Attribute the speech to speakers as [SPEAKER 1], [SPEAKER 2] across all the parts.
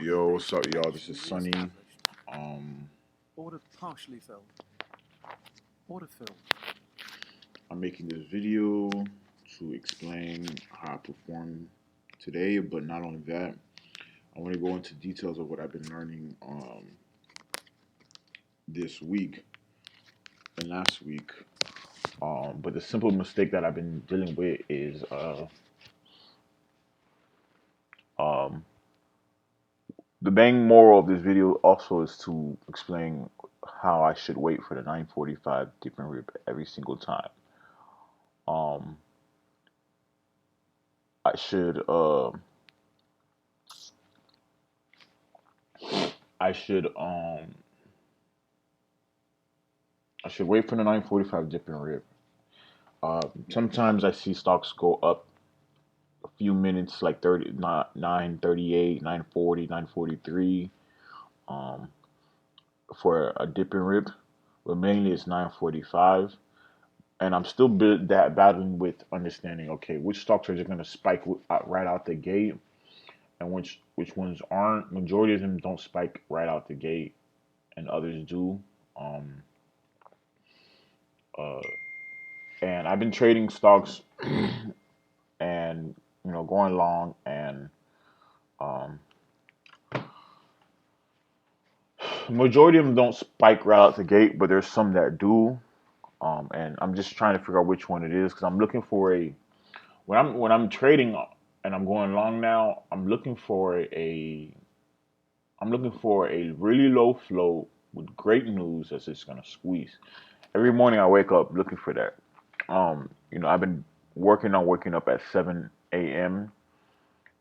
[SPEAKER 1] Yo, what's up, y'all? This is Sunny. Um, I'm making this video to explain how I performed today, but not only that, I want to go into details of what I've been learning this week and last week. But the simple mistake that I've been dealing with is um, the main moral of this video also is to explain how I should wait for the 945 dip and rip every single time. Um, I should I should um I should wait for the 945 dip and rip. Sometimes I see stocks go up a few minutes, like 938, 940, 943, um, for a dip and rip, but mainly it's 945. And I'm still battling with understanding, okay, which stocks are just going to spike right out the gate, and which ones aren't. Majority of them don't spike right out the gate, and others do. Um, uh, and I've been trading stocks and going long, and um, majority of them don't spike right out the gate, but there's some that do. And I'm just trying to figure out which one it is because I'm looking for a when I'm trading and I'm going long now. I'm looking for a really low flow with great news that's just gonna squeeze. Every morning I wake up looking for that. I've been waking up at 7 a.m.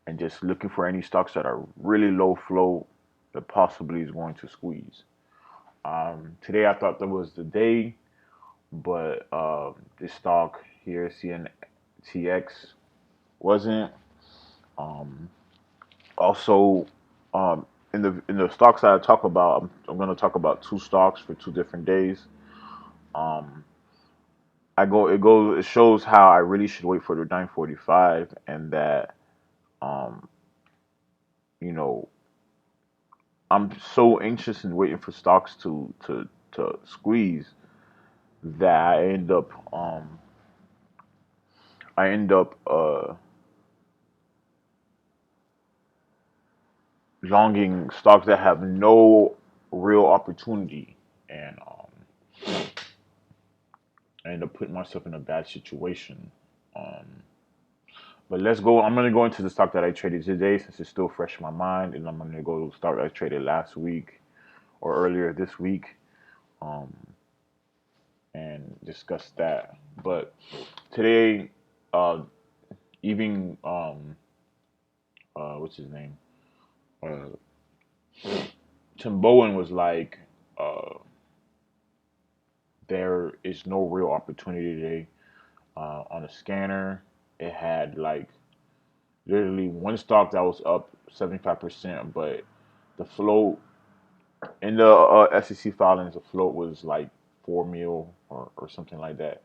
[SPEAKER 1] and just looking for any stocks that are really low flow that possibly is going to squeeze. Today I thought that was the day, but this stock here, CNTX, wasn't. Um, Also, in the stocks that I talk about, I'm going to talk about two stocks for 2 different days. Um, it shows how I really should wait for the 945, and that um, you know I'm so anxious and waiting for stocks to squeeze that I end up longing stocks that have no real opportunity, and I end up putting myself in a bad situation. Um, but let's go. I'm gonna go into the stock that I traded today since it's still fresh in my mind, and I'm gonna go start I traded last week or earlier this week, um, and discuss that. But today, uh, even what's his name? Uh, Tim Bowen was like, uh, there is no real opportunity today. On a scanner, it had like literally one stock that was up 75%, but the float in the SEC filings, the float was like 4 mil or something like that.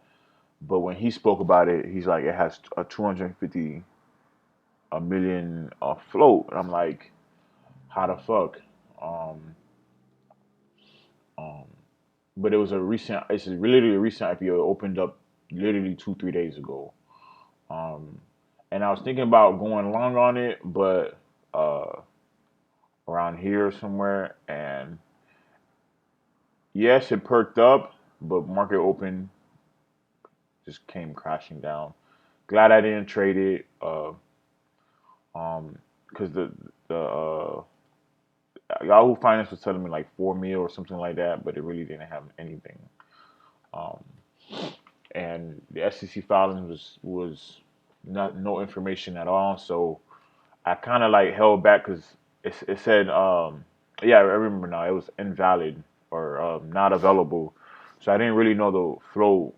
[SPEAKER 1] But when he spoke about it, he's like, it has a 250 a million float. And I'm like, how the fuck? Um, um, but it's literally a recent IPO. It opened up literally 2, 3 days ago. Um, and I was thinking about going long on it, but uh, around here somewhere. And yes, it perked up, but market open just came crashing down. Glad I didn't trade it, because the Yahoo Finance was telling me like 4 mil or something like that, but it really didn't have anything. Um, and the SEC filing was not no information at all, so I kind of like held back because it said yeah, I remember now, it was invalid or not available, so I didn't really know the flow.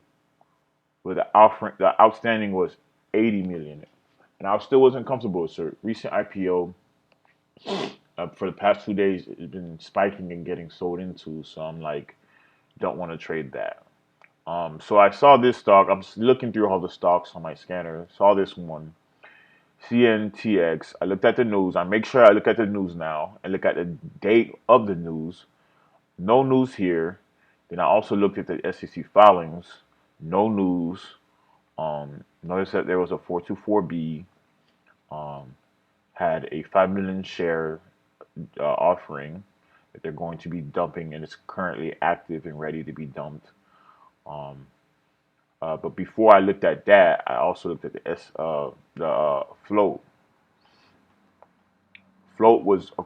[SPEAKER 1] With the outstanding was 80 million, and I still wasn't comfortable. So recent IPO, for the past 2 days, it's been spiking and getting sold into. So I'm like, don't want to trade that. So I saw this stock. I'm just looking through all the stocks on my scanner. Saw this one. CNTX. I looked at the news. I make sure I look at the news now and look at the date of the news. No news here. Then I also looked at the SEC filings. No news. Notice that there was a 424B. Um, had a 5 million share offering that they're going to be dumping, and it's currently active and ready to be dumped. Um, but before I looked at that, I also looked at the float. Float was a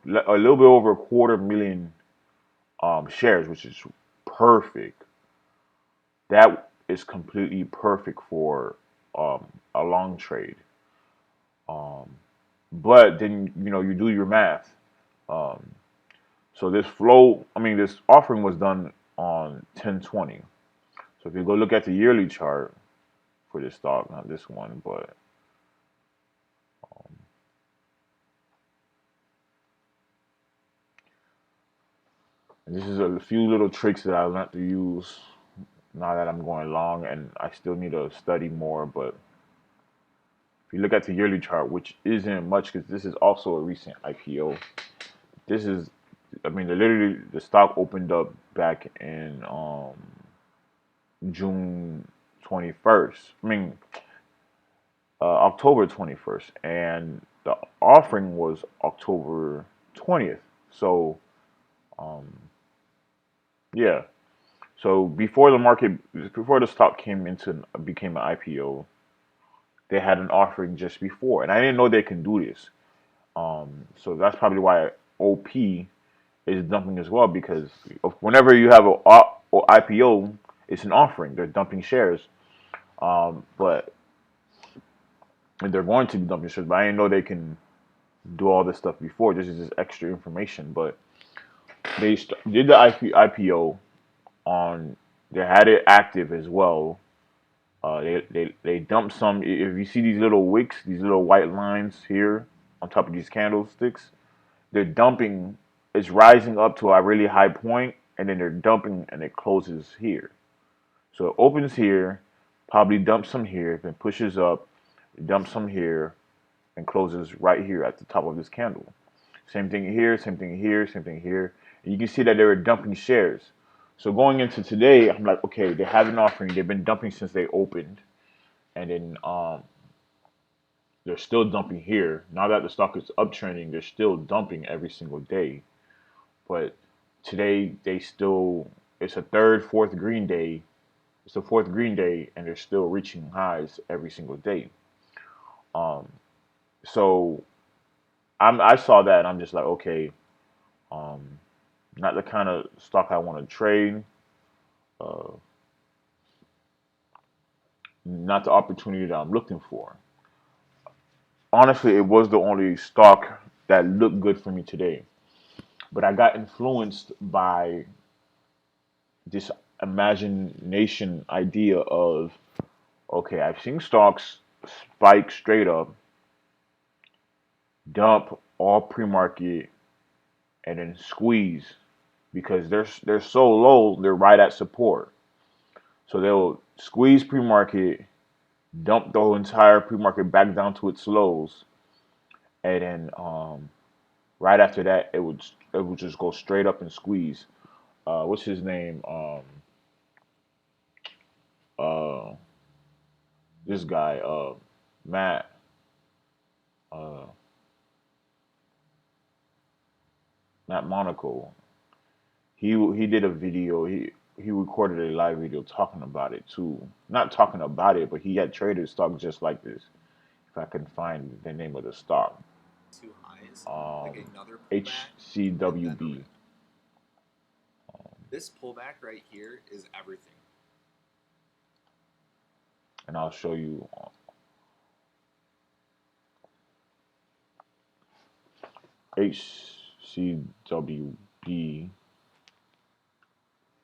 [SPEAKER 1] little bit over a quarter million shares, which is perfect. That is completely perfect for a long trade. Um, but then you do your math. Um, so this offering was done on 10/20. So if you go look at the yearly chart for this stock, not this one, but um, this is a few little tricks that I learned to use now that I'm going long, and I still need to study more. But if you look at the yearly chart, which isn't much because this is also a recent IPO, this is, literally the stock opened up back in June 21st. October 21st, and the offering was October 20th. So, um, yeah. So before the stock became an IPO, they had an offering just before, and I didn't know they can do this. So that's probably why OP is dumping as well, because whenever you have a IPO, it's an offering. They're dumping shares, but and they're going to be dumping shares. But I didn't know they can do all this stuff before. This is just extra information. But they did the IPO on. They had it active as well. They dumped some. If you see these little wicks, these little white lines here on top of these candlesticks, they're dumping. It's rising up to a really high point, and then they're dumping, and it closes here. So it opens here, probably dumps some here, then pushes up, dumps some here, and closes right here at the top of this candle. Same thing here, same thing here, same thing here. And you can see that they were dumping shares. So going into today, I'm like, okay, they have an offering. They've been dumping since they opened, and then they're still dumping here. Now that the stock is uptrending, they're still dumping every single day. But today it's a fourth green day. It's the fourth green day, and they're still reaching highs every single day. Um, so I saw that, and I'm just like, okay, um, not the kind of stock I want to trade. Uh, Not the opportunity that I'm looking for. Honestly, it was the only stock that looked good for me today. But I got influenced by this imagination idea of, okay, I've seen stocks spike straight up, dump all pre-market, and then squeeze because they're so low, they're right at support. So they'll squeeze pre-market, dump the whole entire pre-market back down to its lows, and then right after that, it would just go straight up and squeeze. What's his name? Uh, this guy, Matt. Uh, Matt Monaco. He did a video. He recorded a live video talking about it too. Not talking about it, but he had traded stock just like this. If I can find the name of the stock, HCWB, and I'll show you HCWB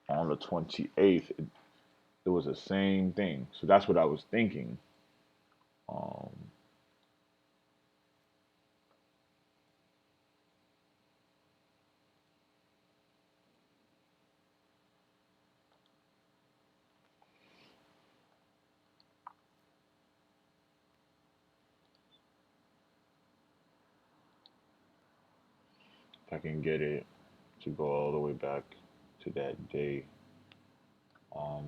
[SPEAKER 1] on the 28th. It was the same thing. So that's what I was thinking. Um, if I can get it to go all the way back to that day. Um,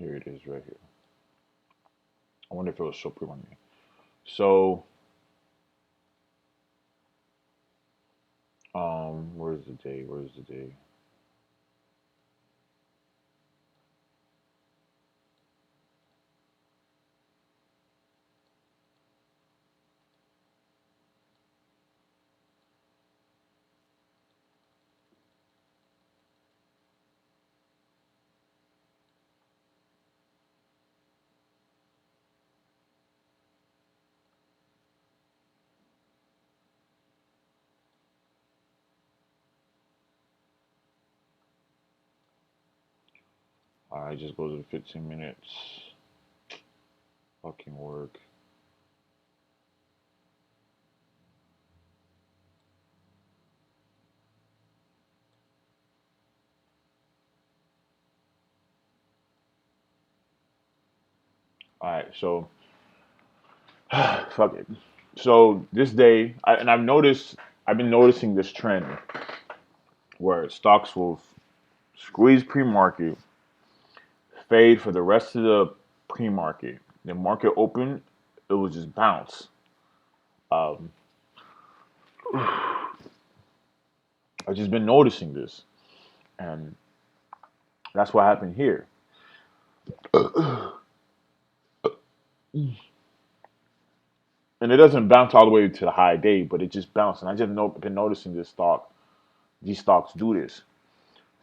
[SPEAKER 1] Here it is right here. I wonder if it will show pre market. So, where's the day? Where's the day? All right, just go to the 15 minutes. Fucking work. All right, so fuck it. So this day, I've noticed, I've been noticing this trend where stocks will squeeze pre-market, fade for the rest of the pre-market. The market open, it will just bounce. Um, I've just been noticing this, and that's what happened here. And it doesn't bounce all the way to the high day, but it just bounced. And I just been noticing these stocks do this.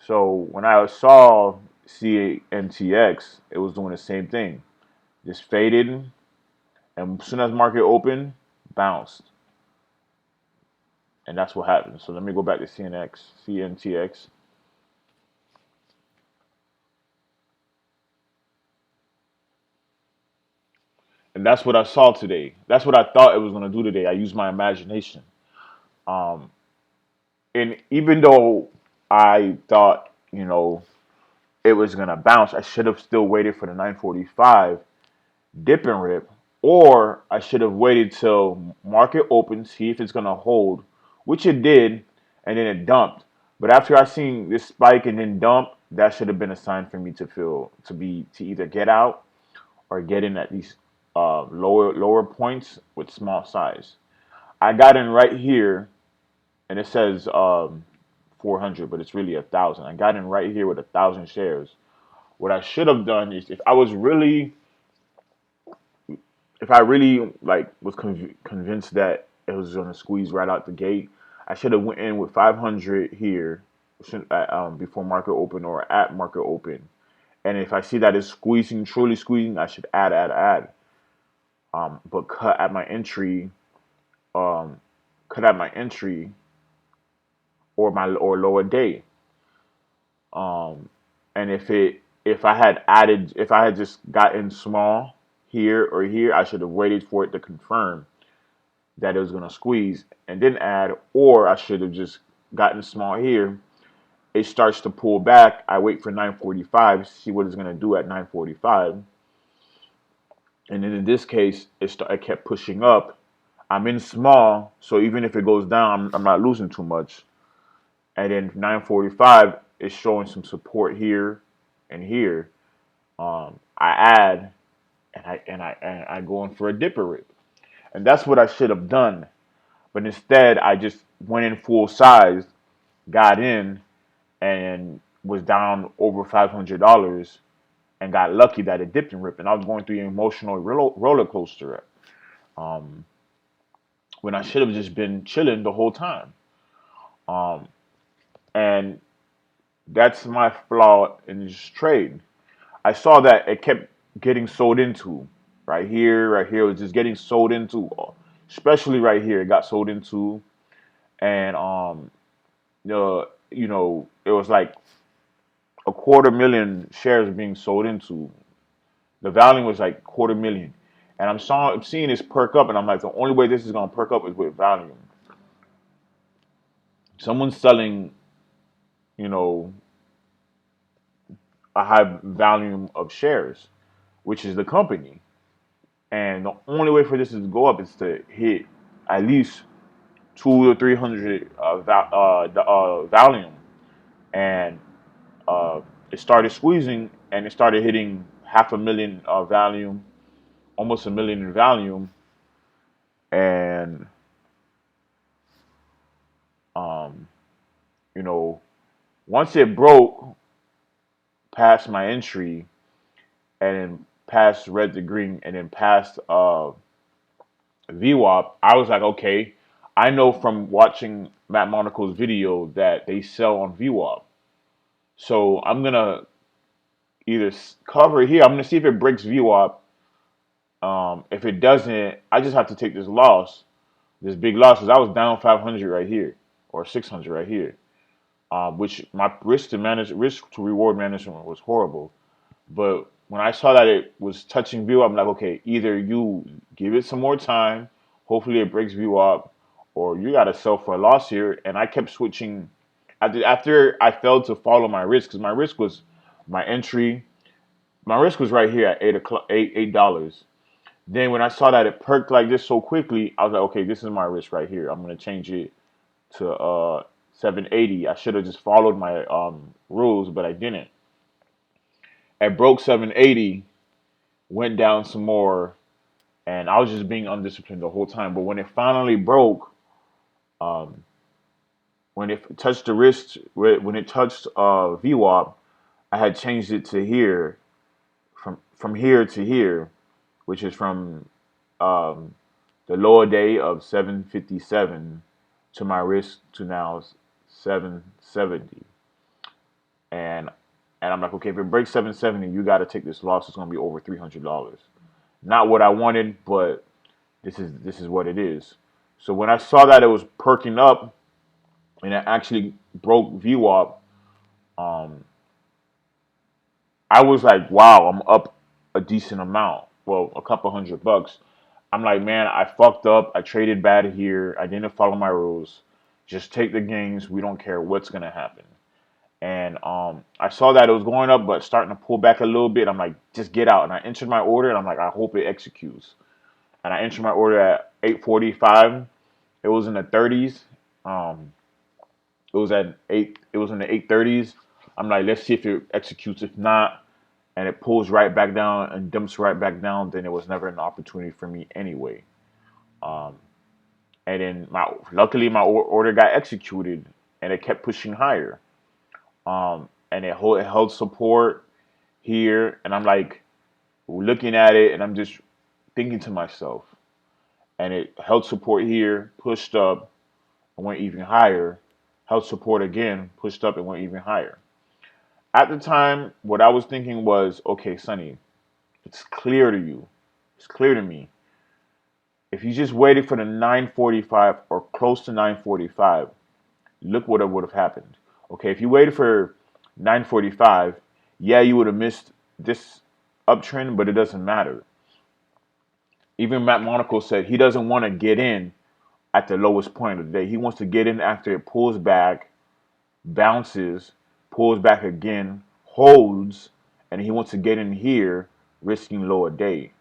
[SPEAKER 1] So when I saw CNTX, it was doing the same thing, just faded, and as soon as market opened, bounced, and that's what happened. So let me go back to CNTX, and that's what I saw today. That's what I thought it was going to do today. I used my imagination, um, and even though I thought, it was going to bounce, I should have still waited for the 945 dip and rip, or I should have waited till market opens, see if it's gonna hold, which it did, and then it dumped. But after I seen this spike and then dump, that should have been a sign for me to either get out or get in at these lower points with small size. I got in right here, and it says 400, but it's really 1,000. I got in right here with 1,000 shares. What I should have done is, if I really like was convinced that it was gonna squeeze right out the gate, I should have went in with 500 here, before market open or at market open. And if I see that it's squeezing, truly squeezing, I should add. But um, cut at my entry or lower day. Um, and if I had just gotten small here or here, I should have waited for it to confirm that it was going to squeeze and then add, or I should have just gotten small here. It starts to pull back. I wait for 945, see what it's going to do at 945. And then in this case, it kept pushing up. I'm in small, so even if it goes down, I'm not losing too much. And then 945 is showing some support here and here. I add, and I go in for a dipper rip, and that's what I should have done. But instead, I just went in full size, got in, and was down over $500, and got lucky that it dipped and ripped. And I was going through an emotional roller coaster. Um, when I should have just been chilling the whole time. Um, and that's my flaw in this trade. I saw that it kept getting sold into right here. It was just getting sold into, especially right here. It got sold into, and it was like a quarter million shares being sold into. The value was like quarter million, and I'm seeing this perk up, and I'm like, the only way this is gonna perk up is with volume. Someone's selling, you know, a high volume of shares, which is the company. And the only way for this to go up is to hit at least 2 to 300 volume. And it started squeezing, and it started hitting half a million volume, almost a million in volume. And um, you know, once it broke past my entry, and then past red to green, and then past VWAP, I was like, okay, I know from watching Matt Monacle's video that they sell on VWAP. So I'm gonna either cover it here. I'm gonna see if it breaks VWAP. If it doesn't, I just have to take this loss, this big loss, because I was down 500 right here or 600 right here, which my risk to reward management was horrible. But when I saw that it was touching view up, I'm like, okay, either you give it some more time, hopefully it breaks view up, or you got to sell for a loss here. And I kept switching after I failed to follow my risk, because my risk was my entry. My risk was right here at $8. Then when I saw that it perked like this so quickly, I was like, okay, this is my risk right here. I'm gonna change it to 780. I should have just followed my rules, but I didn't. It broke 780, went down some more, and I was just being undisciplined the whole time. But when it finally broke, um, when it touched the wrist, when it touched VWAP, I had changed it to here, from here to here, which is from um, the lower day of 757 to my wrist to now 770, and I'm like, okay, if it breaks 770, you got to take this loss. It's gonna be over $300. Not what I wanted, but this is what it is. So when I saw that it was perking up and it actually broke VWAP, um, I was like, wow, I'm up a decent amount. Well, a couple $100. I'm like, man, I fucked up. I traded bad here. I didn't follow my rules. Just take the gains. We don't care what's gonna happen. And I saw that it was going up, but starting to pull back a little bit. I'm like, just get out. And I entered my order, and I'm like, I hope it executes. And I entered my order at 8:45. It was in the 30s. Um, it was at eight. It was in the 830s. I'm like, let's see if it executes. If not, and it pulls right back down and dumps right back down, then it was never an opportunity for me anyway. Um, and then luckily my order got executed, and it kept pushing higher. And it held support here, and I'm like looking at it, and I'm just thinking to myself, and it held support here, pushed up, and went even higher. Held support again, pushed up, and went even higher. At the time, what I was thinking was, okay, Sonny, it's clear to you. It's clear to me. If you just waited for the 945 or close to 945, look what would have happened. Okay, if you waited for 945, yeah, you would have missed this uptrend, but it doesn't matter. Even Matt Monaco said he doesn't want to get in at the lowest point of the day. He wants to get in after it pulls back, bounces, pulls back again, holds, and he wants to get in here, risking lower day.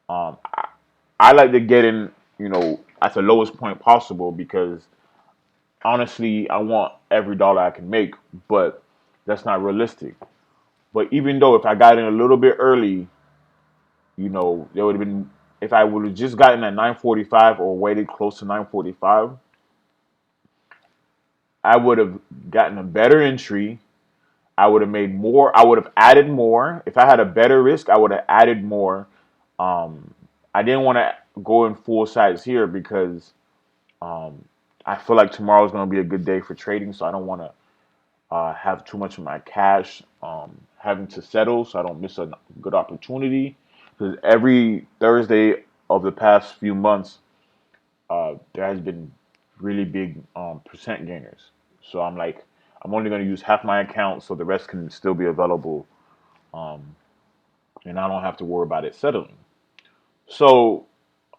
[SPEAKER 1] I like to get in, at the lowest point possible because honestly, I want every dollar I can make, but that's not realistic. But even though if I got in a little bit early, there would have been, if I would have just gotten at 945 or waited close to 945, I would have gotten a better entry. I would have made more. I would have added more. If I had a better risk, I would have added more. I didn't want to go in full size here because Um, I feel like tomorrow is going to be a good day for trading, so I don't want to have too much of my cash having to settle, so I don't miss a good opportunity. Because every Thursday of the past few months, there has been really big percent gainers. So I'm like, I'm only going to use half my account, so the rest can still be available, um, and I don't have to worry about it settling. So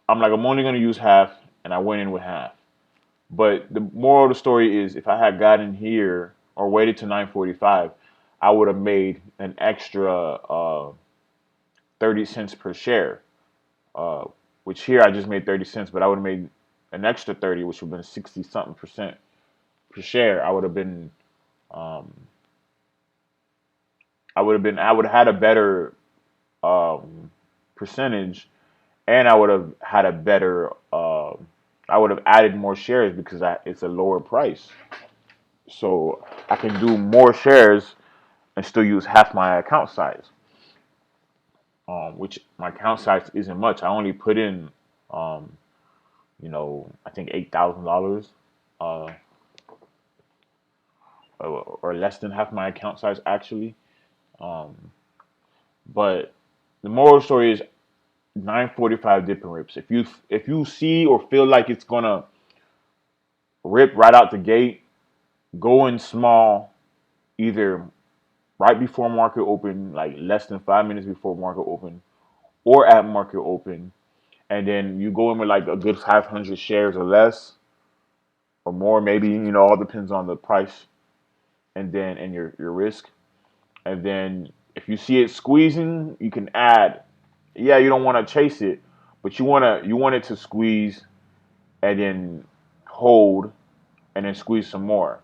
[SPEAKER 1] I'm like, I'm only going to use half, and I went in with half. But the moral of the story is, if I had gotten here or waited to 9:45, I would have made an extra 30 cents per share. Uh, which here I just made 30 cents, but I would have made an extra 30, which would have been 60 something percent per share. Um, I would have had a better um, percentage, and I would have had a better. I would have added more shares because it's a lower price. So I can do more shares and still use half my account size, which my account size isn't much. I only put in, um, I think $8,000, uh, or less than half my account size actually. Um, but the moral story is 9:45 dip and rips. If you see or feel like it's gonna rip right out the gate, go in small, either right before market open, like less than 5 minutes before market open, or at market open, and then you go in with like a good 500 shares or less or more, maybe, all depends on the price and your risk. And then if you see it squeezing, you can add. Yeah, you don't want to chase it, but you want it to squeeze and then hold and then squeeze some more.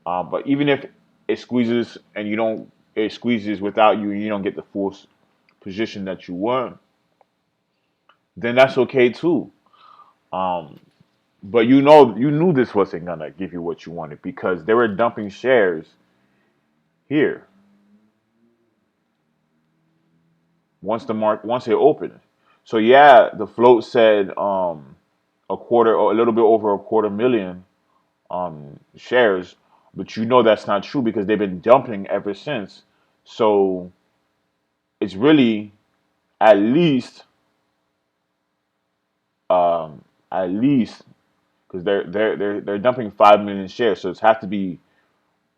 [SPEAKER 1] But even if it squeezes and it squeezes without you and you don't get the full position that you want, then that's okay too. Um, But you knew this wasn't gonna give you what you wanted because they were dumping shares here once it opened. So yeah, the float said a quarter or a little bit over a quarter million shares, but that's not true because they've been dumping ever since. So it's really at least um, at least because they're dumping 5 million shares, so it has to be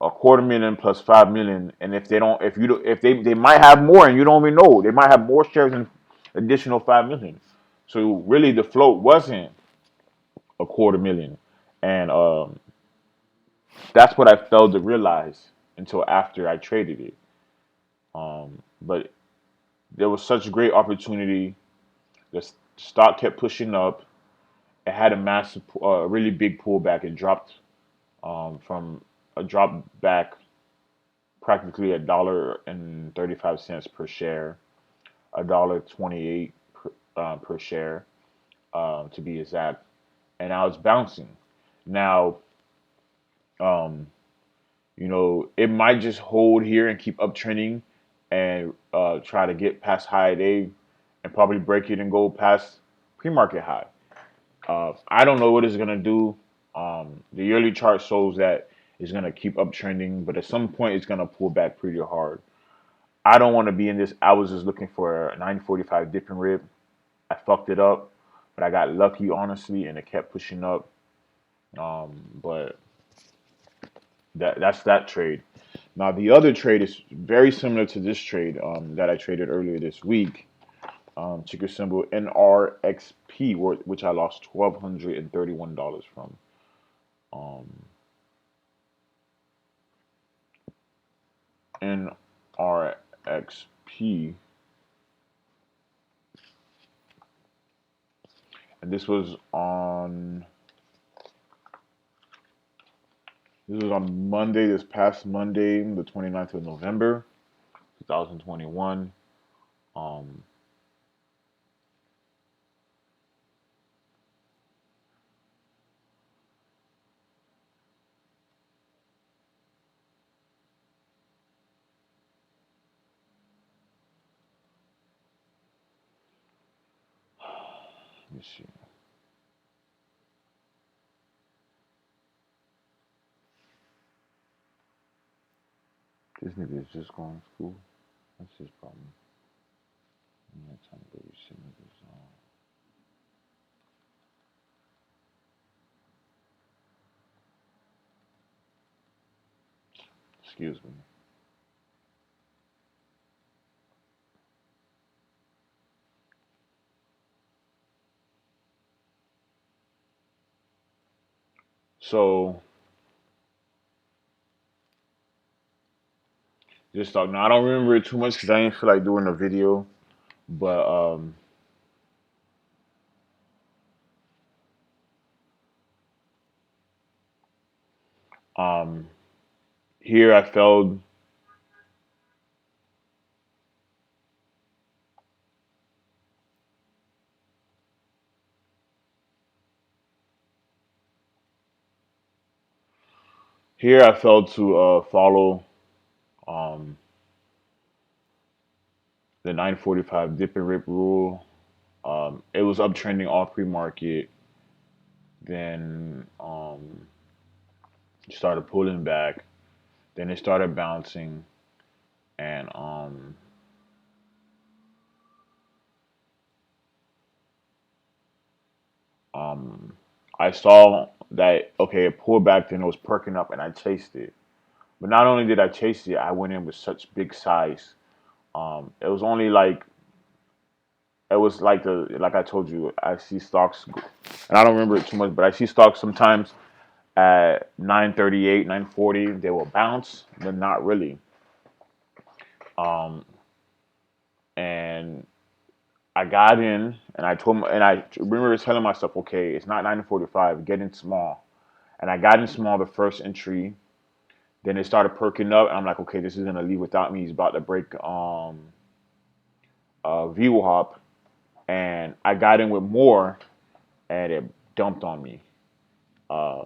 [SPEAKER 1] a quarter million plus 5 million. And if they don't, if you don't, if they might have more and you don't even know, they might have more shares in additional 5 million. So really, the float wasn't a quarter million, and that's what I failed to realize until after I traded it. But there was such great opportunity. The stock kept pushing up. It had a massive, really big pullback. It dropped from a drop back practically $1.35 per share, $1.28 per share, to be exact. And I was bouncing. Now, um, it might just hold here and keep uptrending and try to get past high day and probably break it and go past pre-market high. I don't know what it's gonna do. The yearly chart shows that it's gonna keep uptrending, but at some point it's gonna pull back pretty hard. I don't want to be in this. I was just looking for a 945 dip and rib. I fucked it up, but I got lucky, honestly, and it kept pushing up. But that's that trade. Now the other trade is very similar to this trade that I traded earlier this week. Ticker symbol NRXP, which I lost $1,231 from. Um, NRXP, and this was on Monday, this past Monday, the 29th of November, 2021. Um, let me see. This nigga is just going to school. That's his problem. I'm not trying to babysit niggas. Excuse me. So just talk. Now I don't remember it too much because I didn't feel like doing a video. But um, here I failed. Here I failed to follow um, the 945 dip and rip rule. It was uptrending all pre-market. Then started pulling back. Then it started bouncing, and um, I saw that okay, it pulled back. Then it was perking up, and I chased it. But not only did I chase it, I went in with such big size. It was only like it was like the like I told you, I see stocks, and I don't remember it too much, but I see stocks sometimes at 938, 940, they will bounce, but not really. Um, and I got in, and I remember telling myself, okay, it's not 945, get in small. And I got in small the first entry. Then it started perking up, and I'm like, okay, this is gonna leave without me. He's about to break VWAP, and I got in with more, and it dumped on me. Uh,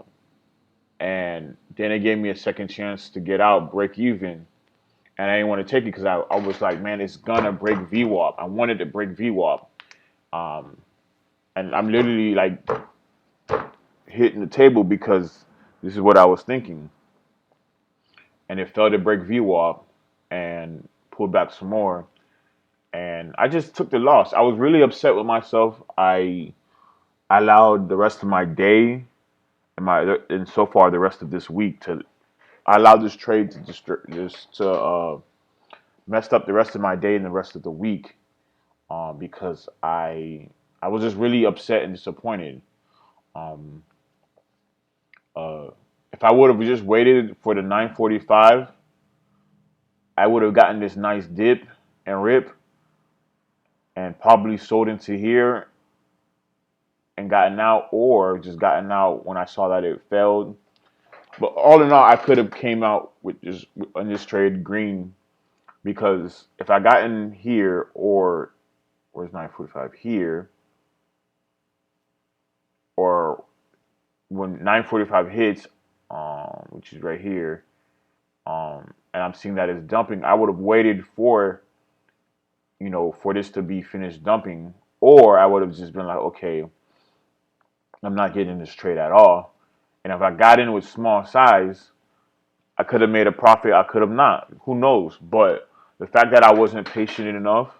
[SPEAKER 1] and then it gave me a second chance to get out, break even, and I didn't want to take it because I was like, man, it's gonna break VWAP. I wanted to break VWAP, um, and I'm literally like hitting the table because this is what I was thinking, and it failed to break VWAP and pulled back some more, and I just took the loss. I was really upset with myself. I allowed the rest of my day and so far the rest of this week to I allowed this trade to just to messed up the rest of my day and the rest of the week because I was just really upset and disappointed. Um, uh, if I would have just waited for the 945, I would have gotten this nice dip and rip and probably sold into here and gotten out, or just gotten out when I saw that it failed. But all in all, I could have came out with just on this trade green because if I got in here or where's 945 here or when 945 hits, which is right here, and I'm seeing that it's dumping, I would have waited for for this to be finished dumping, or I would have just been like, okay, I'm not getting this trade at all. And if I got in with small size, I could have made a profit. I could have not. Who knows? But the fact that I wasn't patient enough,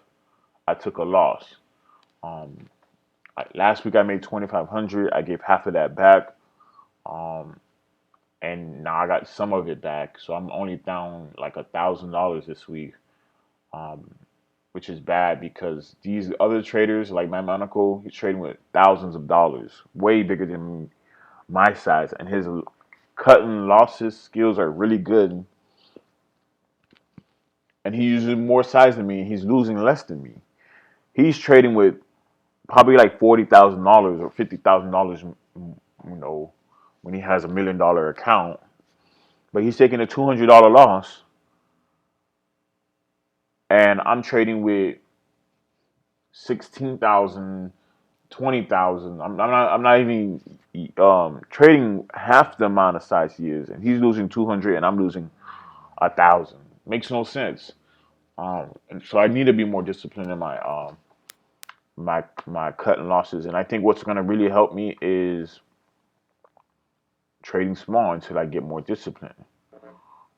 [SPEAKER 1] I took a loss. Um, Last week I made 2,500. I gave half of that back. Um, and now I got some of it back, so I'm only down like $1,000 this week, um, which is bad because these other traders, like my Monaco, he's trading with thousands of dollars, way bigger than my size, and his cutting losses skills are really good, and he's using more size than me, and he's losing less than me. He's trading with probably like $40,000 or $50,000, when he has $1 million account, but he's taking a $200 loss and I'm trading with 16,000, 20,000. I'm not even trading half the amount of size he is, and he's losing 200, and I'm losing 1,000. Makes no sense. And so I need to be more disciplined in my cut and losses. And I think what's going to really help me is trading small until I get more discipline.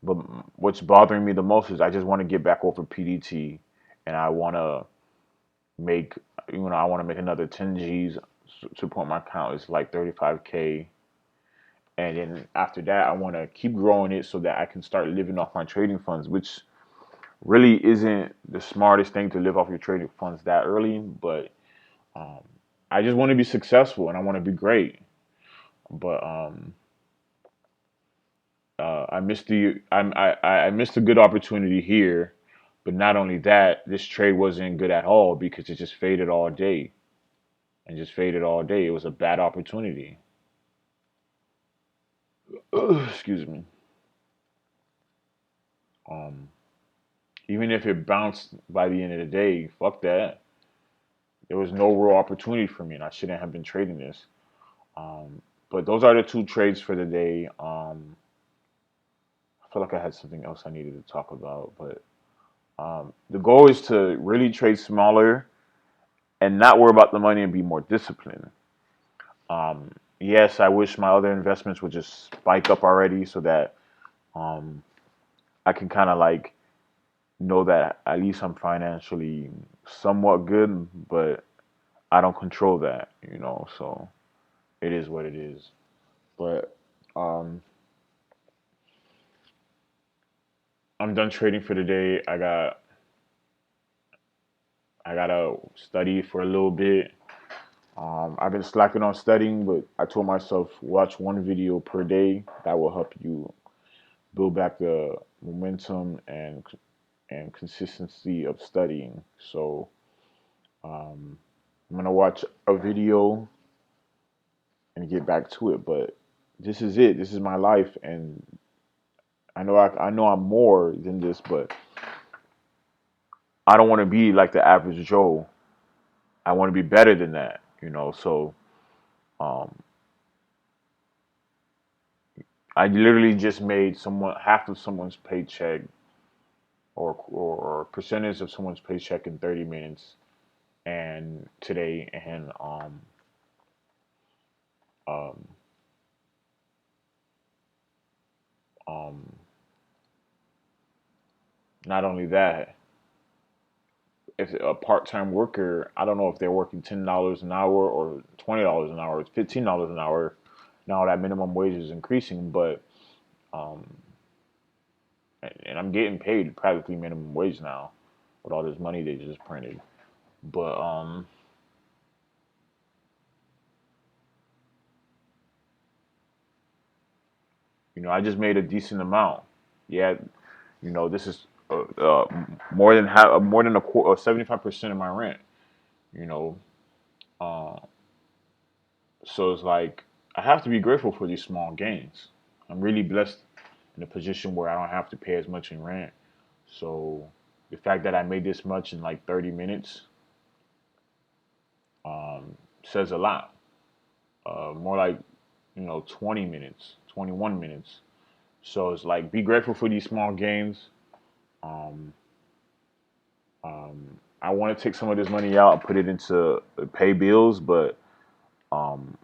[SPEAKER 1] But what's bothering me the most is I just want to get back over PDT, and I want to make, I want to make another 10 G's to point my account is like 35K. And then after that, I want to keep growing it so that I can start living off my trading funds, which really isn't the smartest thing to live off your trading funds that early. But um, I just want to be successful and I want to be great. But I missed I missed a good opportunity here. But not only that, this trade wasn't good at all because it just faded all day and just faded all day. It was a bad opportunity. Excuse me. Um, Even if it bounced by the end of the day, fuck that. There was no real opportunity for me, and I shouldn't have been trading this. But those are the two trades for the day. I feel like I had something else I needed to talk about, but the goal is to really trade smaller and not worry about the money and be more disciplined. Yes, I wish my other investments would just spike up already so that um, I can kind of like know that at least I'm financially somewhat good, but I don't control that. So it is what it is. But um, I'm done trading for the day. I gotta study for a little bit. I've been slacking on studying, but I told myself watch one video per day. That will help you build back the momentum and consistency of studying. So um, I'm gonna watch a video and get back to it. But this is it. This is my life, and I know I'm more than this, but I don't want to be like the average Joe. I want to be better than that. So um, I literally just made someone half of someone's paycheck or percentage of someone's paycheck in 30 minutes and today and um, um, not only that, if a part-time worker, I don't know if they're working $10 an hour or $20 an hour, it's $15 an hour. Now that minimum wage is increasing, but um, and I'm getting paid practically minimum wage now with all this money they just printed. But I just made a decent amount. Yeah, this is more than more than 75% of my rent. You know, uh, so it's like I have to be grateful for these small gains. I'm really blessed in a position where I don't have to pay as much in rent. So the fact that I made this much in like 30 minutes says a lot. More like 20 minutes, 21 minutes. So it's like be grateful for these small gains. Um, I want to take some of this money out and put it into pay bills, but um,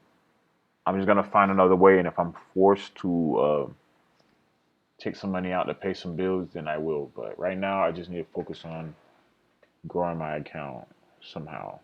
[SPEAKER 1] I'm just gonna find another way. And if I'm forced to take some money out to pay some bills, then I will. But right now, I just need to focus on growing my account somehow.